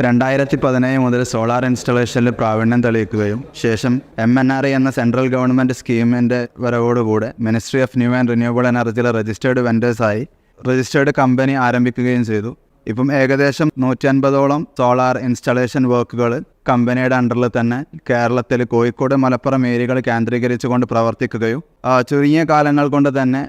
2017 മുതൽ സോളാർ ഇൻസ്റ്റലേഷനിൽ പ്രാവീണ്യം തെളിയിക്കുകയും ശേഷം MNRE എന്ന സെൻട്രൽ ഗവൺമെൻറ് സ്കീമിൻ്റെ വരവോടുകൂടെ ministry of new and renewable എനർജിയിലെ രജിസ്റ്റേർഡ് വെൻഡേഴ്സായി രജിസ്റ്റേർഡ് കമ്പനി ആരംഭിക്കുകയും ചെയ്തു. ഇപ്പം ഏകദേശം 150ഓളം സോളാർ ഇൻസ്റ്റലേഷൻ വർക്കുകൾ കമ്പനിയുടെ അണ്ടറിൽ തന്നെ കേരളത്തിൽ കോഴിക്കോട്, മലപ്പുറം ഏരിയകൾ കേന്ദ്രീകരിച്ചുകൊണ്ട് പ്രവർത്തിക്കുകയും ചുരുങ്ങിയ കാലങ്ങൾ കൊണ്ട് തന്നെ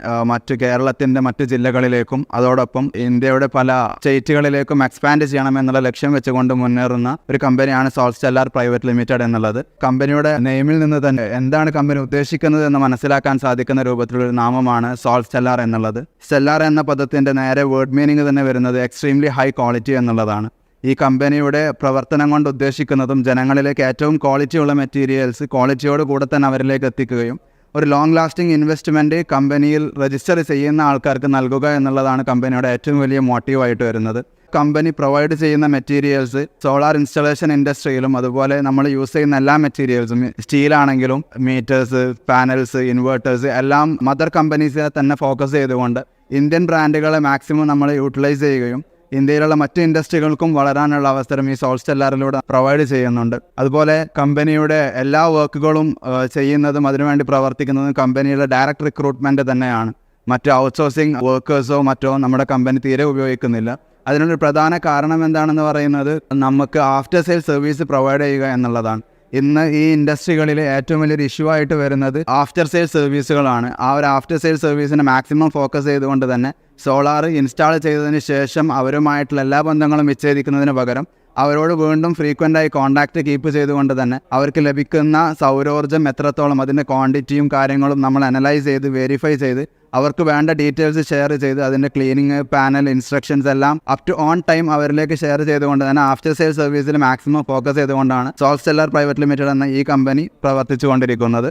കേരളത്തിൻ്റെ മറ്റ് ജില്ലകളിലേക്കും അതോടൊപ്പം ഇന്ത്യയുടെ പല സ്റ്റേറ്റുകളിലേക്കും എക്സ്പാൻഡ് ചെയ്യണമെന്നുള്ള ലക്ഷ്യം വെച്ചുകൊണ്ട് മുന്നേറുന്ന ഒരു കമ്പനിയാണ് സോൾസ്റ്റെല്ലാർ പ്രൈവറ്റ് ലിമിറ്റഡ് എന്നുള്ളത്. കമ്പനിയുടെ നെയിമിൽ നിന്ന് തന്നെ എന്താണ് കമ്പനി ഉദ്ദേശിക്കുന്നത് എന്ന് മനസ്സിലാക്കാൻ സാധിക്കുന്ന രൂപത്തിലുള്ള ഒരു നാമമാണ് സോൾസ്റ്റെല്ലാർ എന്നുള്ളത്. സ്റ്റെല്ലാർ എന്ന പദത്തിൻ്റെ നേരെ വേർഡ് മീനിങ് തന്നെ വരുന്നത് എക്സ്ട്രീംലി ഹൈ ക്വാളിറ്റി എന്നുള്ളതാണ്. ഈ കമ്പനിയുടെ പ്രവർത്തനം കൊണ്ട് ഉദ്ദേശിക്കുന്നതും ജനങ്ങളിലേക്ക് ഏറ്റവും ക്വാളിറ്റിയുള്ള മെറ്റീരിയൽസ് ക്വാളിറ്റിയോട് കൂടെ തന്നെ അവരിലേക്ക് എത്തിക്കുകയും ഒരു ലോങ് ലാസ്റ്റിംഗ് ഇൻവെസ്റ്റ്മെൻറ്റ് കമ്പനിയിൽ രജിസ്റ്റർ ചെയ്യുന്ന ആൾക്കാർക്ക് നൽകുക എന്നുള്ളതാണ് കമ്പനിയുടെ ഏറ്റവും വലിയ മോട്ടീവായിട്ട് വരുന്നത്. കമ്പനി പ്രൊവൈഡ് ചെയ്യുന്ന മെറ്റീരിയൽസ് സോളാർ ഇൻസ്റ്റലേഷൻ ഇൻഡസ്ട്രിയിലും അതുപോലെ നമ്മൾ യൂസ് ചെയ്യുന്ന എല്ലാ മെറ്റീരിയൽസും സ്റ്റീലാണെങ്കിലും മീറ്റേഴ്സ്, പാനൽസ്, ഇൻവേർട്ടേഴ്സ് എല്ലാം മദർ കമ്പനീസിനെ തന്നെ ഫോക്കസ് ചെയ്തുകൊണ്ട് ഇന്ത്യൻ ബ്രാൻഡുകളെ മാക്സിമം നമ്മൾ യൂട്ടിലൈസ് ചെയ്യുകയും ഇന്ത്യയിലുള്ള മറ്റ് ഇൻഡസ്ട്രികൾക്കും വളരാനുള്ള അവസരം ഈ സോൾസ്റ്റെല്ലാറിലൂടെ പ്രൊവൈഡ് ചെയ്യുന്നുണ്ട്. അതുപോലെ കമ്പനിയുടെ എല്ലാ വർക്കുകളും ചെയ്യുന്നതും അതിനുവേണ്ടി പ്രവർത്തിക്കുന്നതും കമ്പനിയുടെ ഡയറക്റ്റ് റിക്രൂട്ട്മെൻറ്റ് തന്നെയാണ്. മറ്റ് ഔട്ട്സോഴ്സിങ് വർക്കേഴ്സോ മറ്റോ നമ്മുടെ കമ്പനി തീരെ ഉപയോഗിക്കുന്നില്ല. അതിനൊരു പ്രധാന കാരണം എന്താണെന്ന് പറയുന്നത് നമുക്ക് ആഫ്റ്റർ സെയിൽ സർവീസ് പ്രൊവൈഡ് ചെയ്യുക എന്നുള്ളതാണ്. ഇന്ന് ഈ ഇൻഡസ്ട്രികളിൽ ഏറ്റവും വലിയൊരു ഇഷ്യൂ ആയിട്ട് വരുന്നത് ആഫ്റ്റർ സെയിൽ സർവീസുകളാണ്. ആ ഒരു ആഫ്റ്റർ സെയിൽ സർവീസിനെ മാക്സിമം ഫോക്കസ് ചെയ്തുകൊണ്ട് തന്നെ സോളാർ ഇൻസ്റ്റാൾ ചെയ്തതിന് ശേഷം അവരുമായിട്ടുള്ള എല്ലാ ബന്ധങ്ങളും വിച്ഛേദിക്കുന്നതിന് പകരം അവരോട് വീണ്ടും ഫ്രീക്വൻ്റായി കോൺടാക്റ്റ് കീപ്പ് ചെയ്തുകൊണ്ട് തന്നെ അവർക്ക് ലഭിക്കുന്ന സൗരോർജ്ജം എത്രത്തോളം അതിൻ്റെ ക്വാണ്ടിറ്റിയും കാര്യങ്ങളും നമ്മൾ അനലൈസ് ചെയ്ത് വെരിഫൈ ചെയ്ത് അവർക്ക് വേണ്ട ഡീറ്റെയിൽസ് ഷെയർ ചെയ്ത് അതിൻ്റെ ക്ലീനിങ്, പാനൽ, ഇൻസ്ട്രക്ഷൻസ് എല്ലാം അപ് ടു ഓൺ ടൈം അവരിലേക്ക് ഷെയർ ചെയ്തുകൊണ്ട് തന്നെ ആഫ്റ്റർ സെയിൽ സർവീസിൽ മാക്സിമം ഫോക്കസ് ചെയ്തുകൊണ്ടാണ് സോൾസ്റ്റെല്ലാർ പ്രൈവറ്റ് ലിമിറ്റഡ് എന്ന ഈ കമ്പനി പ്രവർത്തിച്ചുകൊണ്ടിരിക്കുന്നത്.